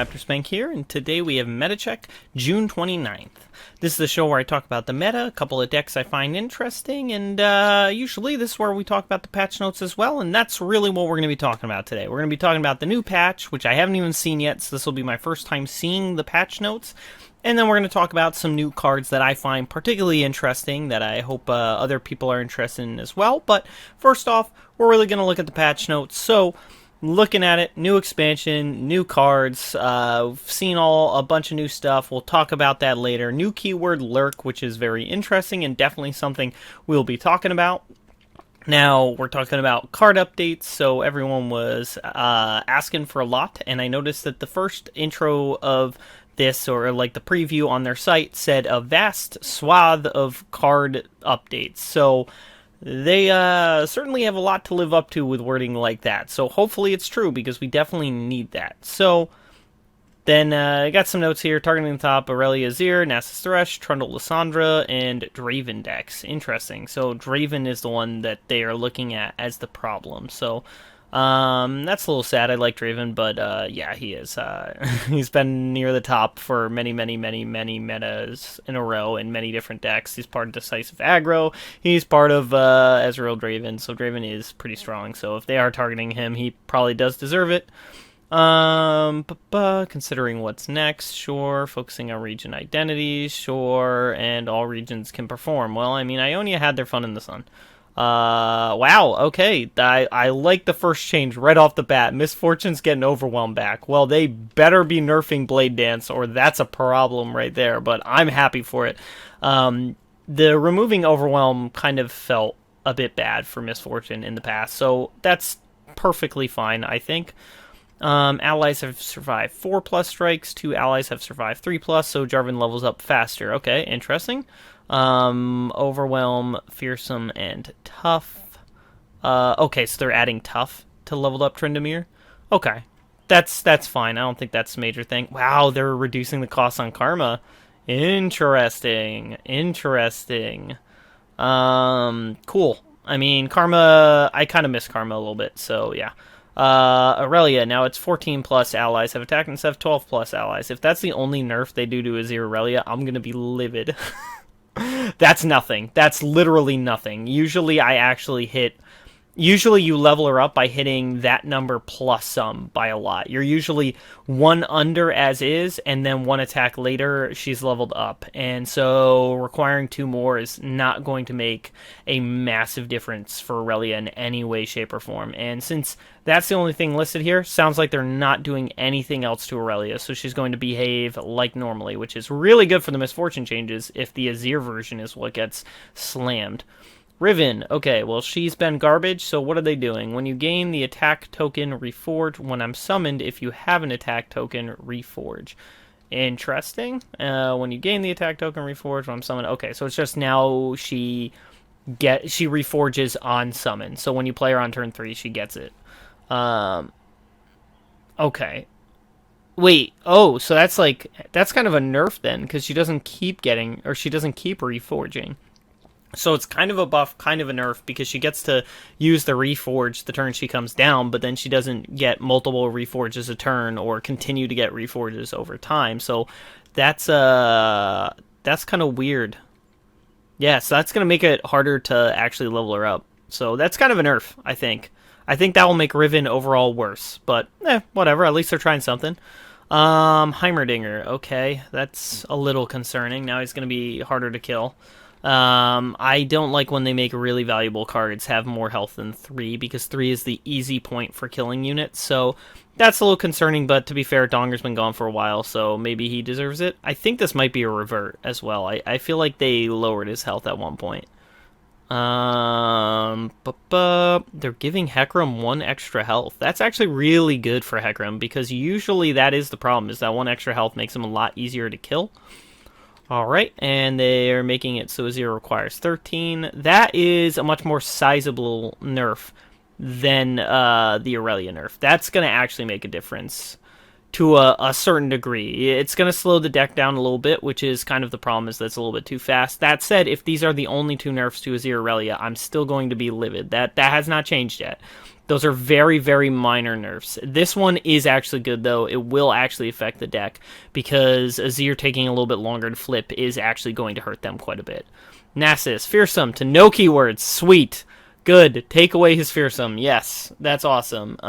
Spank here, and today we have Metacheck, June 29th. This is the show where I talk about the meta, a couple of decks I find interesting, and usually this is where we talk about the patch notes as well, and that's really what we're going to be talking about today. We're going to be talking about the new patch, which I haven't even seen yet, so this will be my first time seeing the patch notes, and then we're going to talk about some new cards that I find particularly interesting, that I hope other people are interested in as well. But first off, we're really going to look at the patch notes. So, looking at it, new expansion, new cards, seen a bunch of new stuff. We'll talk about that later. New keyword lurk, which is very interesting and definitely something we'll be talking about. Now, we're talking about card updates, so everyone was asking for a lot, and I noticed that the first intro of this, or like the preview on their site, said a vast swath of card updates. So they certainly have a lot to live up to with wording like that. So hopefully it's true, because we definitely need that. So then I got some notes here. Targeting the top, Aurelia Azir, Nasus Thresh, Trundle Lysandra, and Draven decks. Interesting. So Draven is the one that they are looking at as the problem. So that's a little sad. I like Draven, but yeah, he is. He's been near the top for many metas in a row in many different decks. He's part of Decisive Aggro. He's part of Ezreal Draven, so Draven is pretty strong. So if they are targeting him, he probably does deserve it. Considering what's next, sure. Focusing on region identities, sure. And all regions can perform. Well, I mean, Ionia had their fun in the sun. Wow, okay, I like the first change right off the bat. Misfortune's getting overwhelmed back. Well, they better be nerfing Blade Dance, or that's a problem right there, but I'm happy for it. The removing Overwhelm kind of felt a bit bad for Misfortune in the past, so that's perfectly fine, I think. Allies have survived 4+ strikes, 2 allies have survived 3+, so Jarvan levels up faster. Okay, interesting. Overwhelm, Fearsome, and Tough. Okay, so they're adding Tough to leveled up Tryndamere. Okay, that's fine. I don't think that's a major thing. Wow, they're reducing the cost on Karma. Interesting. Cool. I mean, Karma, I kind of miss Karma a little bit, so yeah. Aurelia, now it's 14+ allies have attacked instead of 12+ allies. If that's the only nerf they do to Azir Aurelia, I'm gonna be livid. That's nothing. That's literally nothing. Usually you level her up by hitting that number plus some by a lot. You're usually one under as is, and then one attack later, she's leveled up. And so requiring 2 more is not going to make a massive difference for Aurelia in any way, shape, or form. And since that's the only thing listed here, sounds like they're not doing anything else to Aurelia, so she's going to behave like normally, which is really good for the Misfortune changes if the Azir version is what gets slammed. Riven, okay, well, she's been garbage, so what are they doing? When you gain the attack token, reforge. When I'm summoned, if you have an attack token, reforge. Interesting. When you gain the attack token, reforge. When I'm summoned, okay, so it's just now she reforges on summon. So when you play her on turn 3, she gets it. Okay. Wait, oh, so that's kind of a nerf then, because she doesn't keep reforging. So it's kind of a buff, kind of a nerf, because she gets to use the reforge the turn she comes down, but then she doesn't get multiple reforges a turn or continue to get reforges over time. So that's kind of weird. Yeah, so that's going to make it harder to actually level her up. So that's kind of a nerf, I think. I think that will make Riven overall worse, but whatever, at least they're trying something. Heimerdinger, okay, that's a little concerning. Now he's going to be harder to kill. I don't like when they make really valuable cards have more health than 3, because 3 is the easy point for killing units, so that's a little concerning, but to be fair, Donger's been gone for a while, so maybe he deserves it. I think this might be a revert as well. I feel like they lowered his health at one point. They're giving Hecarim 1 extra health. That's actually really good for Hecarim, because usually that is the problem, is that 1 extra health makes him a lot easier to kill. Alright, and they are making it so Azir requires 13. That is a much more sizable nerf than the Aurelia nerf. That's going to actually make a difference to a certain degree. It's going to slow the deck down a little bit, which is kind of the problem, is that's a little bit too fast. That said, if these are the only 2 nerfs to Azir Aurelia, I'm still going to be livid. That has not changed yet. Those are very, very minor nerfs. This one is actually good, though. It will actually affect the deck, because Azir taking a little bit longer to flip is actually going to hurt them quite a bit. Nasus, Fearsome, to no keywords. Sweet. Good. Take away his Fearsome. Yes, that's awesome.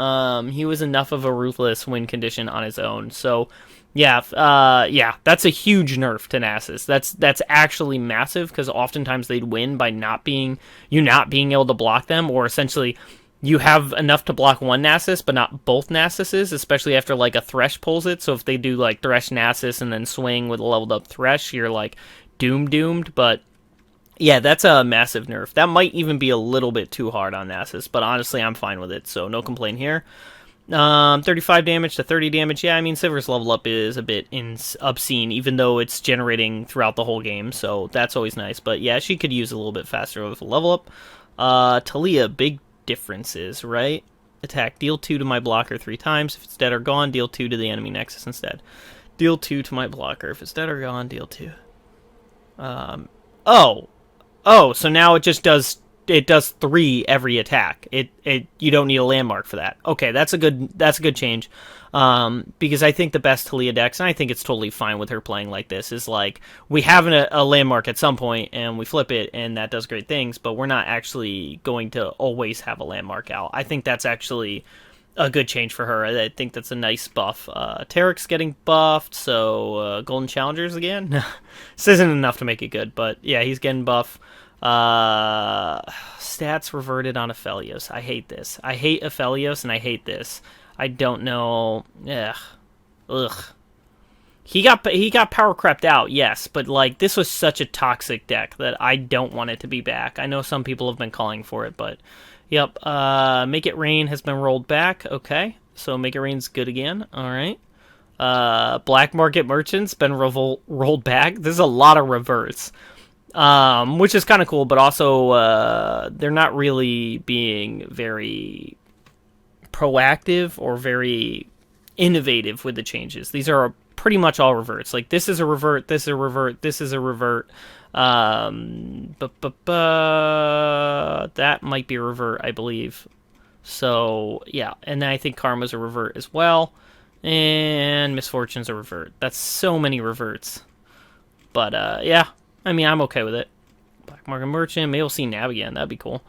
He was enough of a ruthless win condition on his own. So, yeah, that's a huge nerf to Nasus. That's actually massive, because oftentimes they'd win by not being able to block them, or essentially you have enough to block one Nasus, but not both Nasuses, especially after, like, a Thresh pulls it. So if they do, like, Thresh Nasus and then swing with a leveled up Thresh, you're, like, doomed. But, yeah, that's a massive nerf. That might even be a little bit too hard on Nasus, but honestly, I'm fine with it, so no complaint here. 35 damage to 30 damage. Yeah, I mean, Sivir's level up is a bit obscene, even though it's generating throughout the whole game, so that's always nice. But, yeah, she could use a little bit faster of a level up. Talia, big differences, right? Attack, deal 2 to my blocker 3 times. If it's dead or gone, deal 2 to the enemy nexus instead. Deal 2 to my blocker. If it's dead or gone, deal 2. So now it just does 3 every attack. You don't need a landmark for that. Okay, that's a good change. Because I think the best Talia decks, and I think it's totally fine with her playing like this, is like, we have a landmark at some point, and we flip it, and that does great things, but we're not actually going to always have a landmark out. I think that's actually a good change for her. I think that's a nice buff. Tarek's getting buffed, so Golden Challengers again? This isn't enough to make it good, but yeah, he's getting buff. Stats reverted on Aphelios. I hate this. I hate Aphelios, and I hate this. I don't know. Ugh. He got power crept out, yes, but like, this was such a toxic deck that I don't want it to be back. I know some people have been calling for it, but yep. Make It Rain has been rolled back. Okay, so Make It Rain's good again. All right. Black Market Merchant's been rolled back. There's a lot of reverts. Which is kind of cool, but also they're not really being very proactive or very innovative with the changes. These are pretty much all reverts. Like, this is a revert, this is a revert, this is a revert. That might be a revert, I believe. So, yeah. And then I think Karma's a revert as well. And Misfortune's a revert. That's so many reverts. But, yeah. I mean, I'm okay with it. Black Market Merchant. Maybe we'll see Nav again. That'd be cool.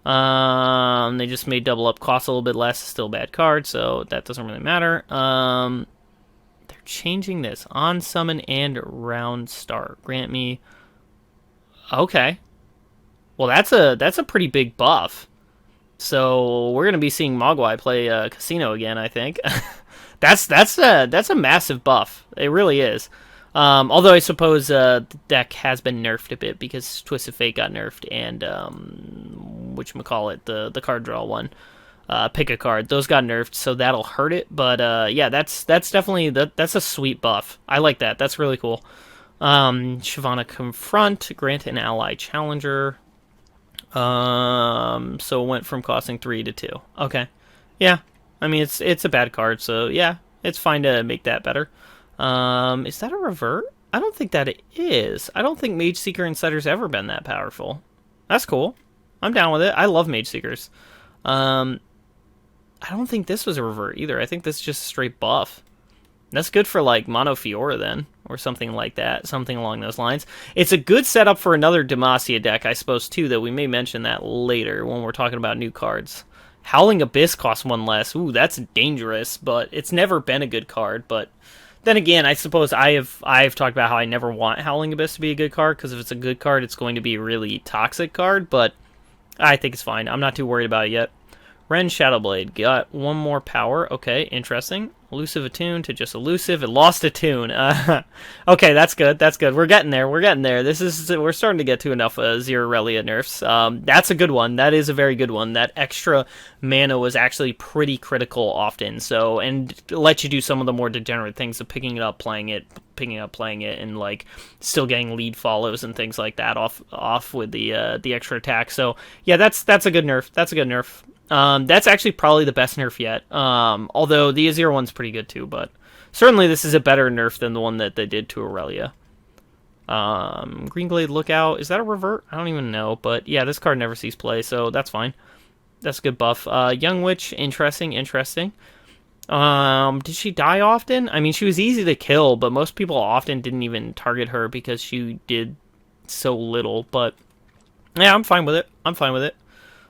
They just made double up cost a little bit less. Still a bad card, so that doesn't really matter. They're changing this. On summon and round start. Grant me... Okay. Well, that's a pretty big buff. So we're gonna be seeing Mogwai play Casino again, I think. That's a massive buff. It really is. Although I suppose the deck has been nerfed a bit because Twisted Fate got nerfed, and whatchamacallit, the card draw one, pick a card, those got nerfed, so that'll hurt it. But yeah, that's definitely that's a sweet buff. I like that. That's really cool. Shyvana Confront, grant an ally challenger. So it went from costing 3 to 2. Okay, yeah. I mean, it's a bad card, so yeah, it's fine to make that better. Is that a revert? I don't think that it is. I don't think Mage Seeker Insider's ever been that powerful. That's cool. I'm down with it. I love Mage Seekers. I don't think this was a revert either. I think this is just a straight buff. That's good for, like, Mono Fiora then, or something like that. Something along those lines. It's a good setup for another Demacia deck, I suppose, too, though we may mention that later when we're talking about new cards. Howling Abyss costs 1 less. Ooh, that's dangerous, but it's never been a good card, but... Then again, I suppose I've talked about how I never want Howling Abyss to be a good card, because if it's a good card, it's going to be a really toxic card, but I think it's fine. I'm not too worried about it yet. Ren Shadowblade got 1 more power. Okay, interesting. Elusive Attune to just elusive. It lost Attune. Okay, that's good. That's good. We're getting there. We're getting there. We're starting to get to enough Zero Relia nerfs. That's a good one. That is a very good one. That extra mana was actually pretty critical often. So, and let you do some of the more degenerate things of picking it up, playing it, and like still getting lead follows and things like that off with the extra attack. So yeah, that's a good nerf. That's a good nerf. That's actually probably the best nerf yet. Although the Azir one's pretty good too, but certainly this is a better nerf than the one that they did to Aurelia. Greenglade Lookout, is that a revert? I don't even know, but yeah, this card never sees play, so that's fine. That's a good buff. Young Witch, interesting. Did she die often? I mean, she was easy to kill, but most people often didn't even target her because she did so little. But yeah, I'm fine with it.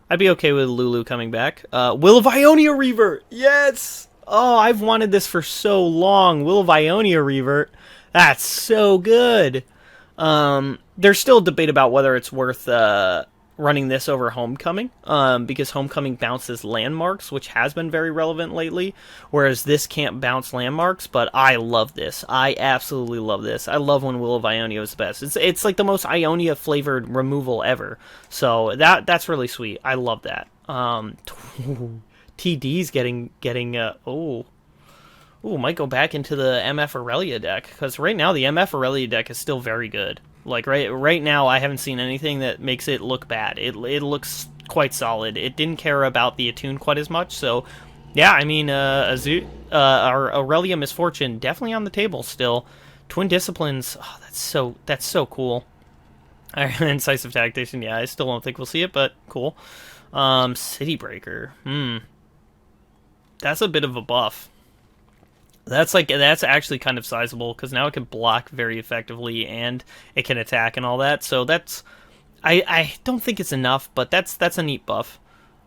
I'd be okay with Lulu coming back. Will of Ionia revert. Yes. Oh, I've wanted this for so long. Will of Ionia revert. That's so good. There's still a debate about whether it's worth running this over Homecoming, because Homecoming bounces landmarks, which has been very relevant lately, whereas this can't bounce landmarks, but I love this. I absolutely love this. I love when Will of Ionia is the best. It's like the most Ionia-flavored removal ever, so that's really sweet. I love that. TD's getting might go back into the MF Aurelia deck, because right now the MF Aurelia deck is still very good. Like, right now, I haven't seen anything that makes it look bad. It looks quite solid. It didn't care about the attune quite as much, so yeah, I mean, our Aurelia Misfortune definitely on the table still. Twin Disciplines, oh, that's so cool. Incisive Tactician, yeah, I still don't think we'll see it, but cool. City Breaker, that's a bit of a buff. That's actually kind of sizable, because now it can block very effectively and it can attack and all that. So that's I don't think it's enough, but that's a neat buff.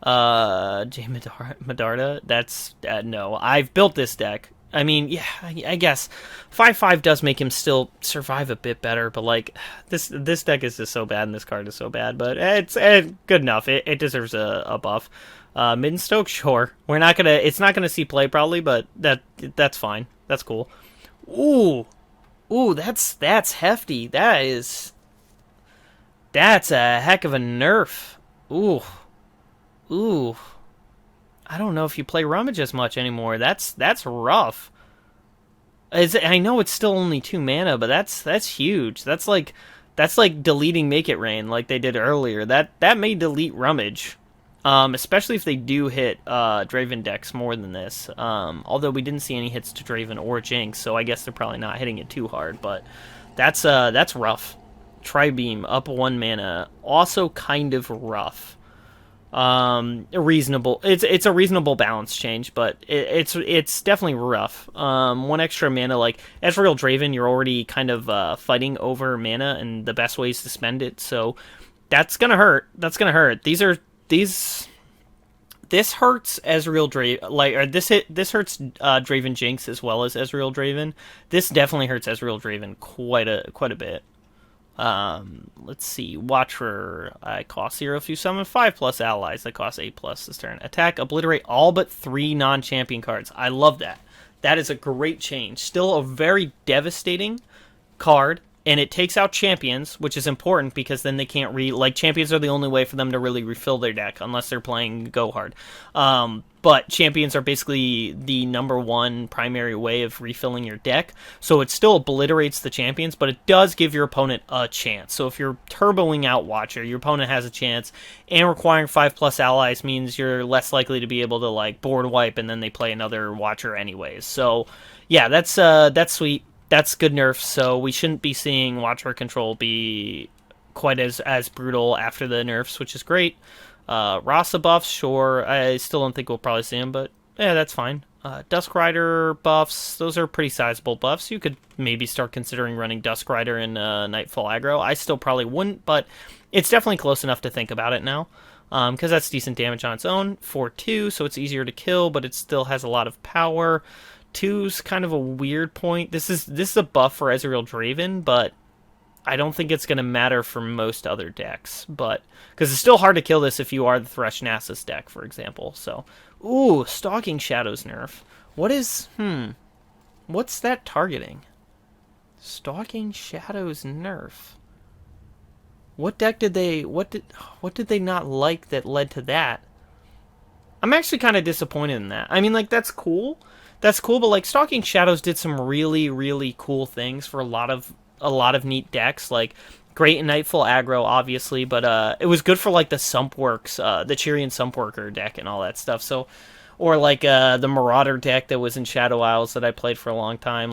J Medarda, that's no. I've built this deck. I mean, yeah, I guess 5/5 does make him still survive a bit better, but like this deck is just so bad and this card is so bad, but it's good enough. It deserves a buff. Middenstoke, sure. It's not gonna see play probably, but that's fine. That's cool. Ooh, that's hefty. That's a heck of a nerf. Ooh. I don't know if you play Rummage as much anymore. That's rough. I know it's still only 2 mana, but that's huge. That's like deleting Make It Rain like they did earlier. That may delete Rummage. Especially if they do hit Draven decks more than this. Although we didn't see any hits to Draven or Jinx, so I guess they're probably not hitting it too hard. But that's rough. Tri-Beam up 1 mana, also kind of rough. Reasonable. It's a reasonable balance change, but it's definitely rough. 1 extra mana, like Ezreal Draven, you're already kind of fighting over mana and the best ways to spend it. So that's gonna hurt. This hurts Ezreal Draven, this hurts Draven Jinx as well as Ezreal Draven. This definitely hurts Ezreal Draven quite a bit. Let's see. Watcher, I cost 0 if you summon 5+ allies. I cost 8+ this turn. Attack, obliterate all but 3 non-champion cards. I love that. That is a great change. Still a very devastating card. And it takes out champions, which is important because then they can't champions are the only way for them to really refill their deck unless they're playing Go Hard. But champions are basically the #1 primary way of refilling your deck. So it still obliterates the champions, but it does give your opponent a chance. So if you're turboing out Watcher, your opponent has a chance, and requiring 5+ allies means you're less likely to be able to board wipe, and then they play another Watcher anyways. So yeah, that's sweet. That's good nerfs, so we shouldn't be seeing Watcher control be quite as brutal after the nerfs, which is great. Rasa buffs, sure. I still don't think we'll probably see them, but yeah, that's fine. Dusk Rider buffs, those are pretty sizable buffs. You could maybe start considering running Dusk Rider in Nightfall aggro. I still probably wouldn't, but it's definitely close enough to think about it now. Because that's decent damage on its own. 4/2, so it's easier to kill, but it still has a lot of power. 2's kind of a weird point. This is a buff for Ezreal Draven, but I don't think it's going to matter for most other decks. But because it's still hard to kill this if you are the Thresh Nasus deck, for example. So, ooh, Stalking Shadows nerf. What's that targeting? Stalking Shadows nerf. What deck did they what did they not like that led to that? I'm actually kind of disappointed in that. I mean, that's cool. That's cool, but Stalking Shadows did some really, really cool things for a lot of neat decks. Great in Nightfall aggro, obviously, but it was good for the Sumpworks, the Cheerian Sumpworker deck and all that stuff. So, or the Marauder deck that was in Shadow Isles that I played for a long time.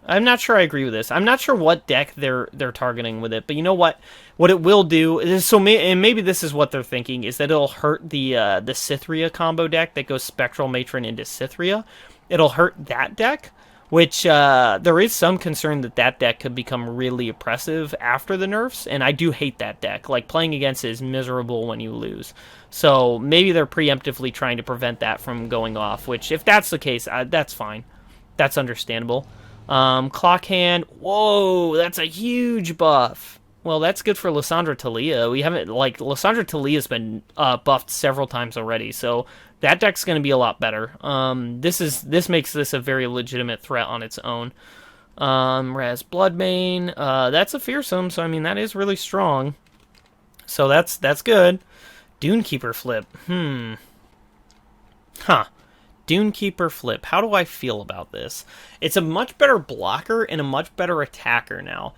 I'm not sure I agree with this. I'm not sure what deck they're targeting with it, but you know what? What it will do is and maybe this is what they're thinking is that it'll hurt the Cythria combo deck that goes Spectral Matron into Cythria. It'll hurt that deck, which there is some concern that that deck could become really oppressive after the nerfs, and I do hate that deck. Like, playing against it is miserable when you lose. So maybe they're preemptively trying to prevent that from going off, which, if that's the case, that's fine. That's understandable. Clock Hand, whoa, that's a huge buff. Well, that's good for Lysandra Talia. We haven't, like, Lysandra Talia's been buffed several times already, so that deck's going to be a lot better. This makes this a very legitimate threat on its own. Raz Bloodmane, that's a fearsome, so I mean, that is really strong. So that's good. Dunekeeper flip, Dunekeeper flip. How do I feel about this? It's a much better blocker and a much better attacker now.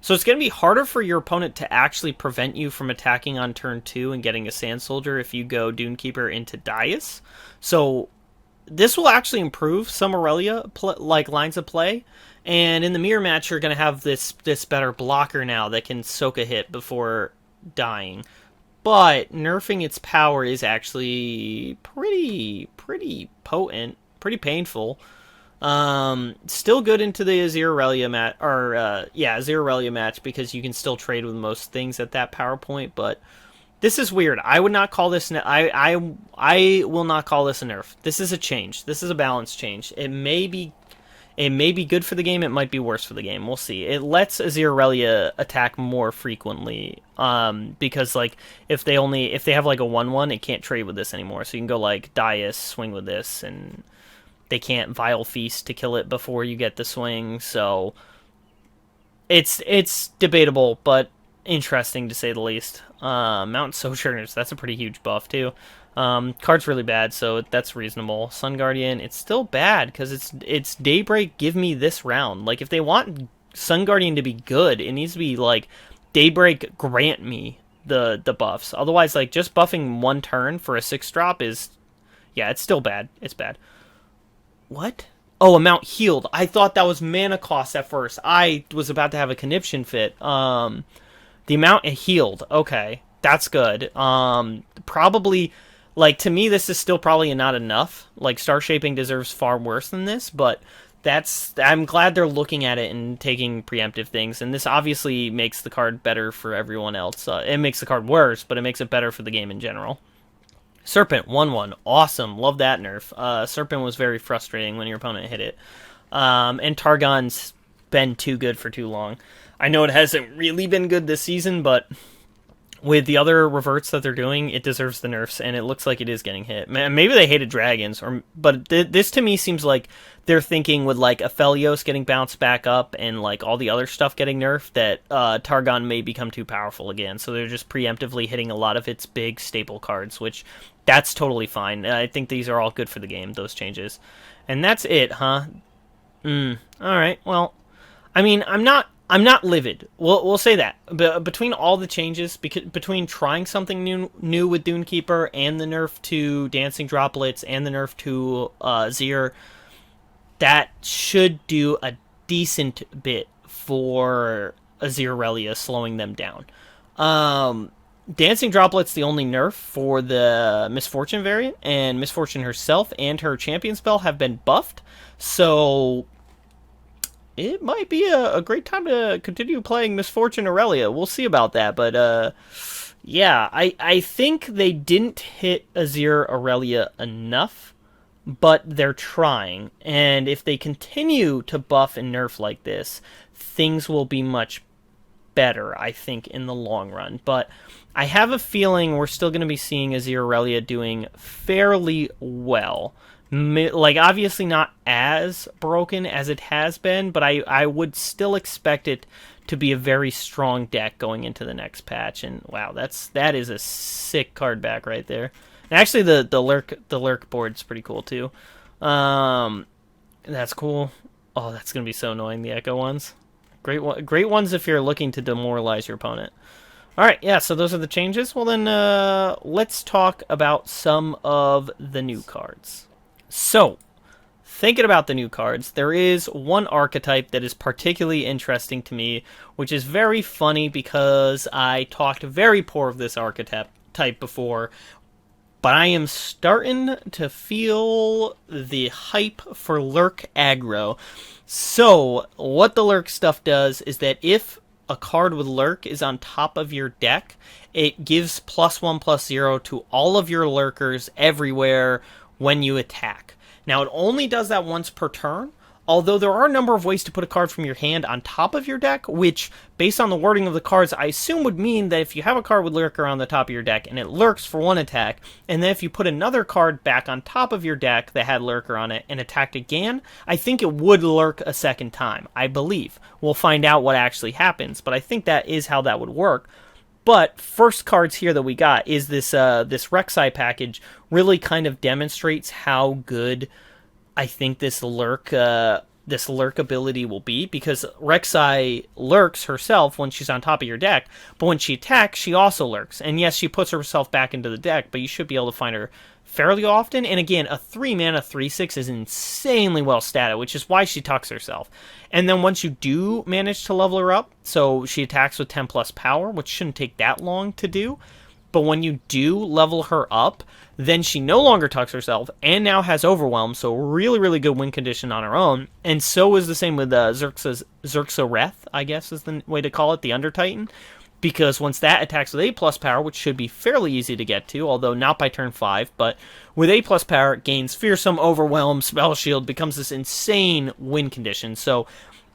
So it's going to be harder for your opponent to actually prevent you from attacking on turn 2 and getting a Sand Soldier if you go Dunekeeper into Dais. So this will actually improve some Aurelia lines of play. And in the mirror match, you're going to have this better blocker now that can soak a hit before dying. But nerfing its power is actually pretty potent, pretty painful. Still good into the Azir Aurelia match, Azir Aurelia match, because you can still trade with most things at that power point. But this is weird. I would not call this. I will not call this a nerf. This is a change. This is a balance change. It may be good for the game. It might be worse for the game. We'll see. It lets Azir Aurelia attack more frequently. Because like if they have like a 1/1, it can't trade with this anymore. So you can go like Dais, swing with this, and they can't Vile Feast to kill it before you get the swing. So it's debatable, but interesting to say the least. Mountain Sojourners, that's a pretty huge buff too. Card's really bad, so that's reasonable. Sun Guardian, it's still bad because it's Daybreak. Give me this round. Like, if they want Sun Guardian to be good, it needs to be like Daybreak. Grant me the buffs. Otherwise, like, just buffing one turn for a 6-drop is, yeah, it's still bad. It's bad. What? Oh, amount healed. I thought that was mana cost at first. I was about to have a conniption fit. The amount healed. Okay, that's good. Probably, like, to me, this is still probably not enough. Like, Star Shaping deserves far worse than this, but I'm glad they're looking at it and taking preemptive things, and this obviously makes the card better for everyone else. It makes the card worse, but it makes it better for the game in general. Serpent, 1/1. Awesome. Love that nerf. Serpent was very frustrating when your opponent hit it. And Targon's been too good for too long. I know it hasn't really been good this season, but with the other reverts that they're doing, it deserves the nerfs, and it looks like it is getting hit. Maybe they hated dragons, but this to me seems like they're thinking with like Aphelios getting bounced back up and like all the other stuff getting nerfed that Targon may become too powerful again. So they're just preemptively hitting a lot of its big staple cards, which that's totally fine. I think these are all good for the game, those changes. And that's it, huh? All right. Well, I mean, I'm not livid. We'll say that. But between all the changes, between trying something new with Dunekeeper and the nerf to Dancing Droplets and the nerf to Azir, that should do a decent bit for Azir Aurelia, slowing them down. Dancing Droplets the only nerf for the Misfortune variant, and Misfortune herself and her champion spell have been buffed, so it might be a great time to continue playing Misfortune Aurelia. We'll see about that, but yeah, I think they didn't hit Azir Aurelia enough, but they're trying, and if they continue to buff and nerf like this, things will be much better, I think, in the long run. But I have a feeling we're still going to be seeing Azir Aurelia doing fairly well. Like, obviously not as broken as it has been, but I would still expect it to be a very strong deck going into the next patch. And wow, that is a sick card back right there. And actually, the lurk board's pretty cool too. That's cool. Oh, that's gonna be so annoying. The Echo ones, great ones if you're looking to demoralize your opponent. All right, yeah. So those are the changes. Well, then let's talk about some of the new cards. So, thinking about the new cards, there is one archetype that is particularly interesting to me, which is very funny because I talked very poor of this archetype before, but I am starting to feel the hype for Lurk aggro. So, what the Lurk stuff does is that if a card with Lurk is on top of your deck, it gives +1/+0 to all of your Lurkers everywhere when you attack. Now, it only does that once per turn, although there are a number of ways to put a card from your hand on top of your deck, which, based on the wording of the cards, I assume would mean that if you have a card with Lurker on the top of your deck and it lurks for one attack, and then if you put another card back on top of your deck that had Lurker on it and attacked again, I think it would lurk a second time, I believe. We'll find out what actually happens, but I think that is how that would work. But first cards here that we got is this rek'sai package really kind of demonstrates how good I think this lurk ability will be, because rek'sai lurks herself when she's on top of your deck, but when she attacks, she also lurks. And yes, she puts herself back into the deck, but you should be able to find her fairly often. And again, a 3-mana 3/6 is insanely well statted, which is why she tucks herself. And then once you do manage to level her up, so she attacks with 10 plus power, which shouldn't take that long to do, but when you do level her up, then she no longer tucks herself and now has Overwhelm, so really, really good win condition on her own. And so is the same with Xerxareth, I guess is the way to call it, the Under Titan, because once that attacks with A+ power, which should be fairly easy to get to, although not by turn 5, but with A+ power, it gains Fearsome, Overwhelm, Spell Shield, becomes this insane win condition. So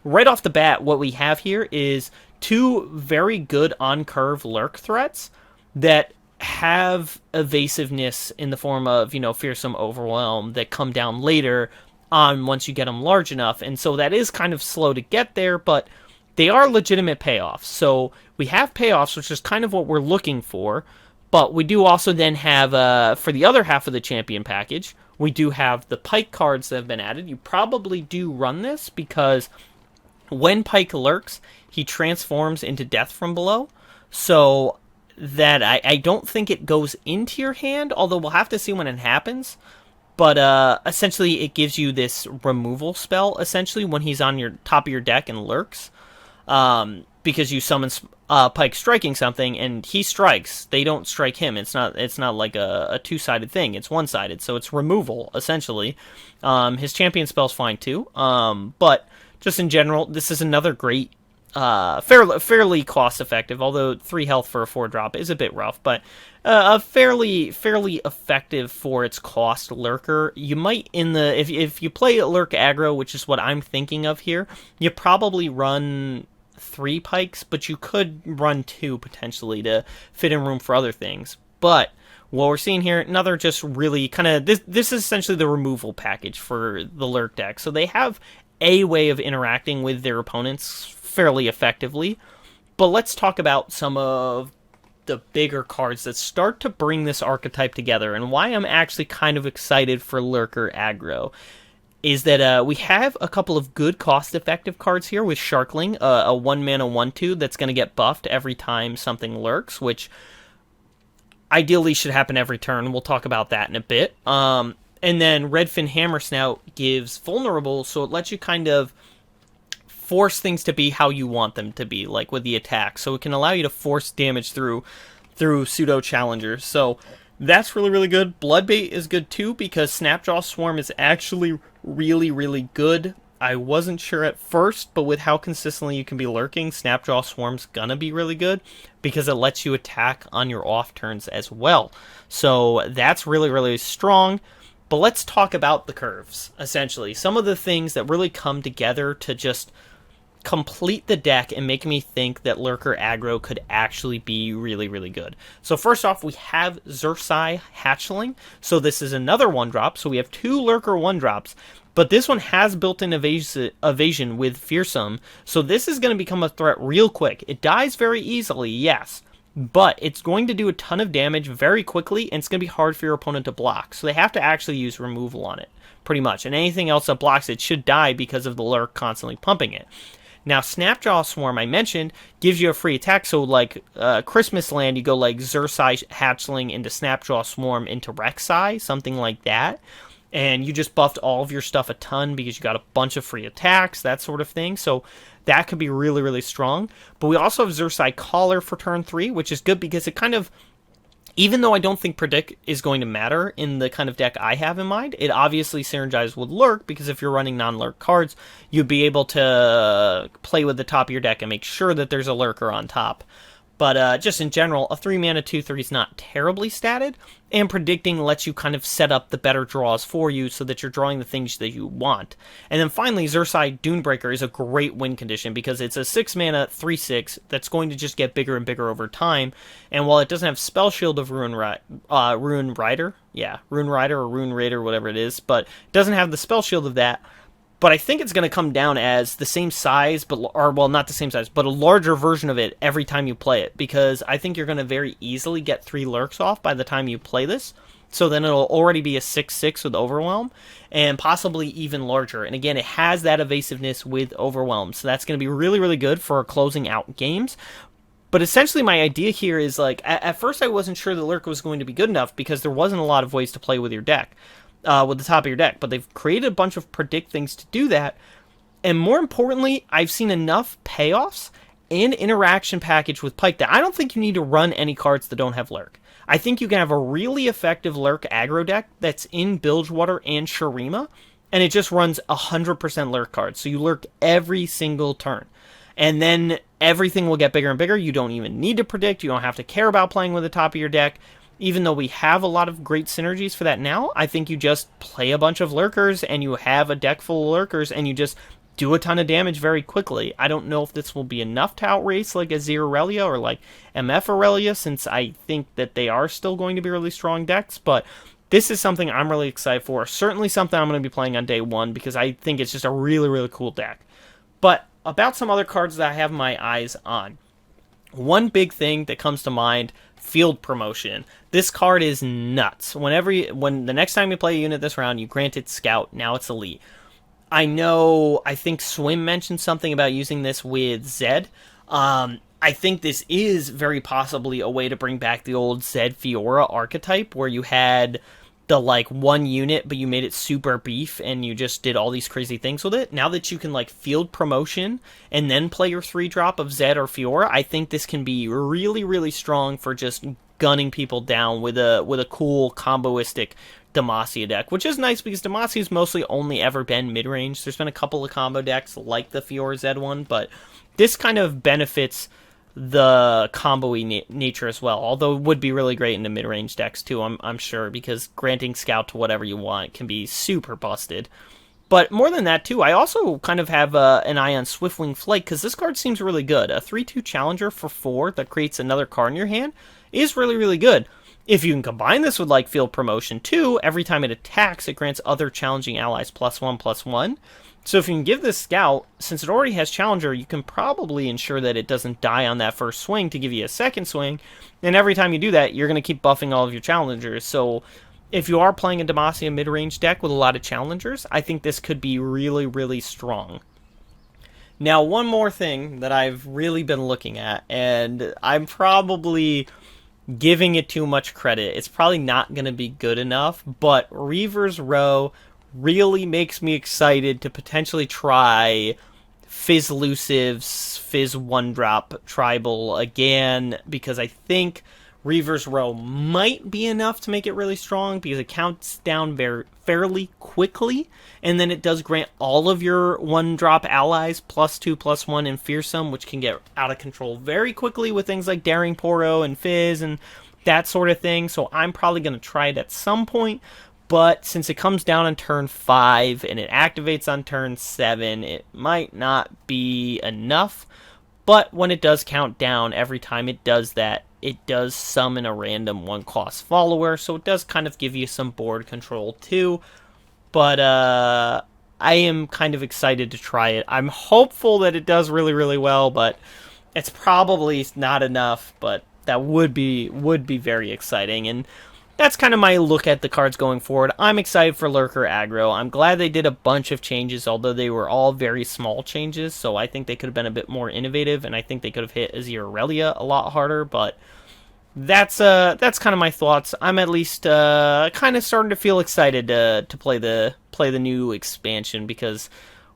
right off the bat, what we have here is two very good on-curve lurk threats that have evasiveness in the form of, Fearsome, Overwhelm, that come down later on once you get them large enough. And so that is kind of slow to get there, but they are legitimate payoffs. So we have payoffs, which is kind of what we're looking for, but we do also then have, for the other half of the champion package, we do have the Pike cards that have been added. You probably do run this because when Pike lurks, he transforms into Death from Below. So that I don't think it goes into your hand, although we'll have to see when it happens. But essentially, it gives you this removal spell, essentially, when he's on your top of your deck and lurks. Because you summon Pike striking something, and he strikes. They don't strike him. It's not like a two-sided thing. It's one-sided, so it's removal, essentially. His champion spell's fine, too. But just in general, this is another great fairly cost-effective, although 3 health for a 4-drop is a bit rough, but a fairly effective for its cost lurker. You might, if you play Lurk aggro, which is what I'm thinking of here, you probably run 3 Pikes, but you could run 2 potentially to fit in room for other things. But what we're seeing here, another just really kind of, this is essentially the removal package for the Lurk deck. So they have a way of interacting with their opponents fairly effectively, but let's talk about some of the bigger cards that start to bring this archetype together, and why I'm actually kind of excited for Lurker aggro is that we have a couple of good cost-effective cards here with Sharkling, a 1-mana 1/2 that's going to get buffed every time something lurks, which ideally should happen every turn. We'll talk about that in a bit. And then Redfin Hammersnout gives Vulnerable, so it lets you kind of force things to be how you want them to be, like with the attack. So it can allow you to force damage through pseudo challengers. So that's really, really good. Bloodbait is good too, because Snapjaw Swarm is actually really, really good. I wasn't sure at first, but with how consistently you can be lurking, Snapjaw Swarm's gonna be really good, because it lets you attack on your off turns as well. So that's really, really strong. But let's talk about the curves, essentially. Some of the things that really come together to just complete the deck and make me think that Lurker aggro could actually be really, really good. So first off, we have rek'sai Hatchling. So this is another 1-drop. So we have 2 Lurker 1-drops. But this one has built-in evasion with Fearsome. So this is going to become a threat real quick. It dies very easily, yes. But it's going to do a ton of damage very quickly, and it's going to be hard for your opponent to block. So they have to actually use removal on it, pretty much. And anything else that blocks it should die because of the Lurk constantly pumping it. Now, Snapjaw Swarm, I mentioned, gives you a free attack. So, like Christmas Land, you go like rek'sai Hatchling into Snapjaw Swarm into rek'sai, something like that. and you just buffed all of your stuff a ton because you got a bunch of free attacks, that sort of thing. So that could be really, really strong. But we also have rek'sai Collar for turn 3, which is good because it kind of, even though I don't think Predict is going to matter in the kind of deck I have in mind, it obviously synergizes with Lurk, because if you're running non-Lurk cards, you'd be able to play with the top of your deck and make sure that there's a Lurker on top. But just in general, a 3-mana 2/3 is not terribly statted, and Predicting lets you kind of set up the better draws for you so that you're drawing the things that you want. And then finally, rek'sai Dunebreaker is a great win condition because it's a 6-mana 3/6 that's going to just get bigger and bigger over time. And while it doesn't have Spell Shield of Rune Rider, Rune Rider or Rune Raider, whatever it is, but it doesn't have the Spell Shield of that. But I think it's going to come down as the same size, not the same size, but a larger version of it every time you play it, because I think you're going to very easily get 3 lurks off by the time you play this. So then it'll already be a 6/6 with Overwhelm, and possibly even larger. And again, it has that evasiveness with Overwhelm, so that's going to be really, really good for closing out games. But essentially my idea here is, like, at first I wasn't sure the lurk was going to be good enough because there wasn't a lot of ways to play with your deck. With the top of your deck, but they've created a bunch of Predict things to do that, and more importantly, I've seen enough payoffs and interaction package with Pike that I don't think you need to run any cards that don't have Lurk. I think you can have a really effective Lurk aggro deck that's in Bilgewater and Shurima, and it just runs 100% Lurk cards, so you Lurk every single turn. And then everything will get bigger and bigger. You don't even need to Predict, you don't have to care about playing with the top of your deck. Even though we have a lot of great synergies for that now, I think you just play a bunch of lurkers and you have a deck full of lurkers and you just do a ton of damage very quickly. I don't know if this will be enough to outrace like Azir Aurelia or like MF Aurelia, since I think that they are still going to be really strong decks, but this is something I'm really excited for. Certainly something I'm going to be playing on day 1 because I think it's just a really, really cool deck. But about some other cards that I have my eyes on. One big thing that comes to mind, Field Promotion. This card is nuts. When the next time you play a unit this round, you grant it Scout. Now it's Elite. I think Swim mentioned something about using this with Zed. I think this is very possibly a way to bring back the old Zed Fiora archetype, where you had the, like, one unit, but you made it super beef, and you just did all these crazy things with it. Now that you can, like, Field Promotion, and then play your 3-drop of Zed or Fiora, I think this can be really, really strong for just gunning people down with a cool comboistic Demacia deck, which is nice because Demacia's mostly only ever been mid-range. There's been a couple of combo decks like the Fiora Zed one, but this kind of benefits the combo-y nature as well, although it would be really great in the mid-range decks too, I'm sure, because granting Scout to whatever you want can be super busted. But more than that too, I also kind of have an eye on Swiftwing Flight, because this card seems really good. A 3/2 Challenger for 4 that creates another card in your hand is really, really good. If you can combine this with, like, Field Promotion too, every time it attacks, it grants other challenging allies +1/+1. So if you can give this Scout, since it already has Challenger, you can probably ensure that it doesn't die on that first swing to give you a second swing. And every time you do that, you're going to keep buffing all of your Challengers. So if you are playing a Demacia mid-range deck with a lot of Challengers, I think this could be really, really strong. Now, one more thing that I've really been looking at, and I'm probably giving it too much credit. It's probably not going to be good enough, but Reaver's Row really makes me excited to potentially try Fizzlusive's Fizz 1-drop Tribal again, because I think Reaver's Row might be enough to make it really strong, because it counts down fairly quickly, and then it does grant all of your 1-drop allies +2/+1 and Fearsome, which can get out of control very quickly with things like Daring Poro and Fizz and that sort of thing. So I'm probably going to try it at some point, but since it comes down on turn 5 and it activates on turn 7, it might not be enough. But when it does count down, every time it does that, it does summon a random 1-cost follower, so it does kind of give you some board control too. But I am kind of excited to try it. I'm hopeful that it does really, really well, but it's probably not enough, but that would be very exciting. And that's kind of my look at the cards going forward. I'm excited for Lurker aggro. I'm glad they did a bunch of changes, although they were all very small changes, so I think they could have been a bit more innovative, and I think they could have hit Azir Aurelia a lot harder, but that's kind of my thoughts. I'm at least kind of starting to feel excited to play the new expansion, because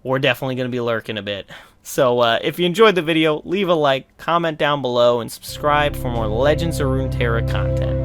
we're definitely going to be lurking a bit. So if you enjoyed the video, leave a like, comment down below, and subscribe for more Legends of Runeterra content.